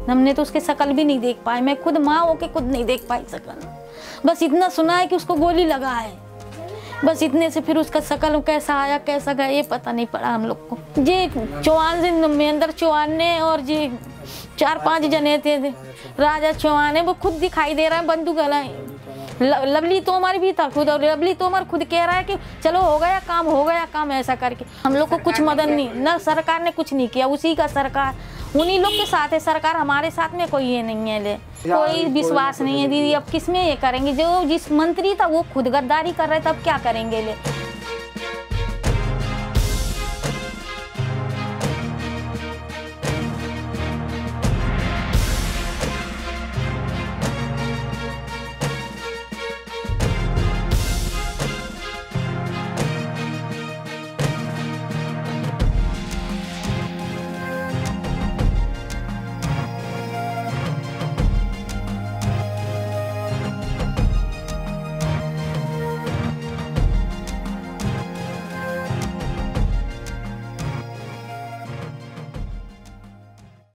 हमने तो उसके शकल भी नहीं देख पाए, मैं खुद माँ होके खुद नहीं देख पाई शकल। बस इतना सुना है कि उसको गोली लगा है, बस इतने से। फिर उसका शकल कैसा आया कैसा गया ये पता नहीं पड़ा हम लोग को। जी चौहान से महेंद्र चौहान ने और जी 4-5 जने थे, राजा चौहान है, वो खुद दिखाई दे रहा है बंदूक वाला। लवली तोमर भी था खुद, और लवली तोमर खुद कह रहा है कि चलो हो गया काम, ऐसा करके। हम लोग को कुछ मदद नहीं, न सरकार ने कुछ नहीं किया, उसी का सरकार उन्हीं लोग के साथ है सरकार, हमारे साथ में कोई ये नहीं है। ले कोई विश्वास नहीं है दीदी, अब किस में ये करेंगे? जो जिस मंत्री था वो खुद गद्दारी कर रहे थे, अब क्या करेंगे? ले